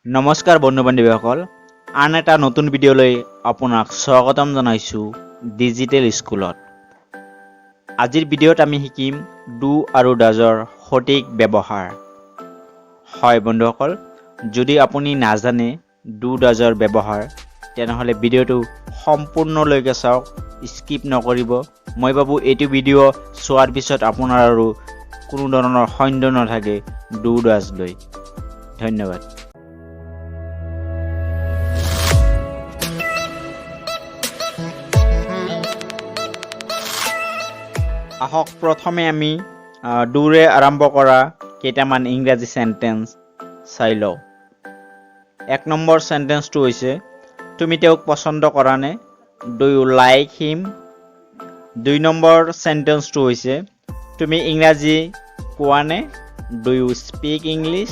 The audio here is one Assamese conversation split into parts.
নমস্কাৰ বন্ধু বান্ধৱীসকল, আন এটা নতুন ভিডিঅ'লৈ আপোনাক স্বাগতম জনাইছোঁ ডিজিটেল স্কুলত। আজিৰ ভিডিঅ'ত আমি শিকিম ডু আৰু ডাজৰ সঠিক ব্যৱহাৰ। হয় বন্ধুসকল, যদি আপুনি নাজানে ডু ডাজৰ ব্যৱহাৰ তেনেহ'লে ভিডিঅ'টো সম্পূৰ্ণলৈকে চাওক, স্কিপ নকৰিব। মই ভাবোঁ এইটো ভিডিঅ' চোৱাৰ পিছত আপোনাৰ আৰু কোনো ধৰণৰ সন্দেহ নাথাকে ডু ডাজ লৈ। ধন্যবাদ। আহক প্ৰথমে আমি ডুৰে আৰম্ভ কৰা কেইটামান ইংৰাজী চেণ্টেন্স চাই লওঁ। 1 নম্বৰ চেণ্টেন্সটো হৈছে তুমি তেওঁক পছন্দ কৰা নে? Do you like him? 2 নম্বৰ চেণ্টেন্সটো হৈছে তুমি ইংৰাজী কোৱা নে? Do you speak English?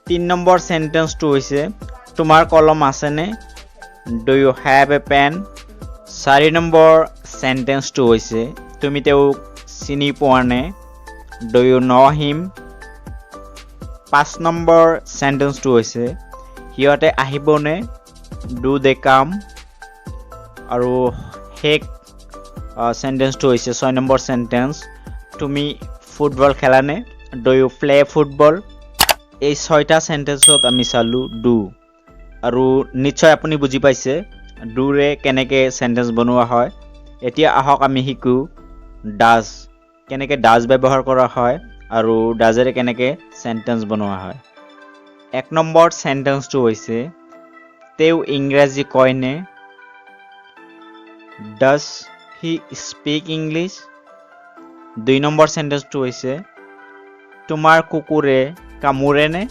3 নম্বৰ চেণ্টেন্সটো হৈছে তোমাৰ কলম আছেনে? Do you have a pen? 4 নম্বৰ চেণ্টেন্সটো হৈছে তুমি তেওঁক চিনি পোৱা নে? Do you know' him? 5 নম্বৰ চেণ্টেন্সটো হৈছে সিহঁতে আহিবনে? ডু দে কাম? আৰু শেষ চেণ্টেন্সটো হৈছে 6 নম্বৰ চেণ্টেন্স তুমি ফুটবল খেলানে? Do you play football? এই 6টা চেণ্টেন্সত আমি চালোঁ ডু, আৰু নিশ্চয় আপুনি বুজি পাইছে ডুৰে কেনেকৈ চেণ্টেন্স বনোৱা হয়। এতিয়া আহক আমি শিকোঁ ডাজ, কেনেকৈ ডাজ ব্যৱহাৰ কৰা হয় আৰু ডাজেৰে কেনেকৈ চেণ্টেন্স বনোৱা হয়। 1 নম্বৰ চেণ্টেন্সটো হৈছে তেওঁ ইংৰাজী কয়নে? Does he speak English? 2 নম্বৰ চেণ্টেন্সটো হৈছে তোমাৰ কুকুৰে কামোৰেনে?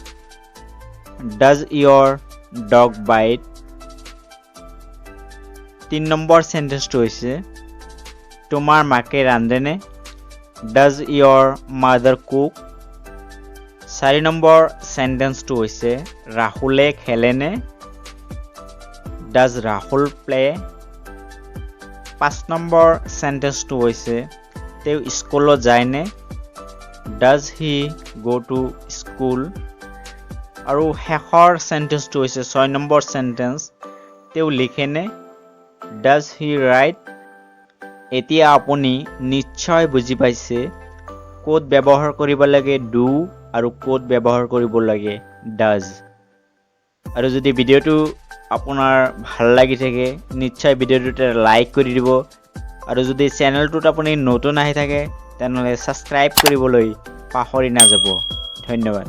Does your dog bite? 3 নম্বৰ চেণ্টেন্সটো হৈছে তোমাৰ মাকে ৰান্ধেনে? Does your mother cook? 4 নম্বৰ চেণ্টেন্সটো হৈছে ৰাহুলে খেলেনে? Does Rahul play? 5 নম্বৰ চেণ্টেন্সটো হৈছে তেওঁ স্কুলত যায়নে? ডাজ হি গ' টু স্কুল? আৰু শেষৰ চেণ্টেন্সটো হৈছে 6 নম্বৰ চেণ্টেন্স তেওঁ লিখেনে? Does he right? এতিয়া আপুনি নিশ্চয় বুজি পাইছে ক'ত ব্যৱহাৰ কৰিব লাগে ডু আৰু ক'ত ব্যৱহাৰ কৰিব লাগে ডাজ। আৰু যদি ভিডিঅ'টো আপোনাৰ ভাল লাগি থাকে নিশ্চয় ভিডিঅ'টোতে লাইক কৰি দিব, আৰু যদি চেনেলটোত আপুনি নতুন আহি থাকে তেনেহ'লে ছাবস্ক্ৰাইব কৰিবলৈ পাহৰি নাযাব। ধন্যবাদ।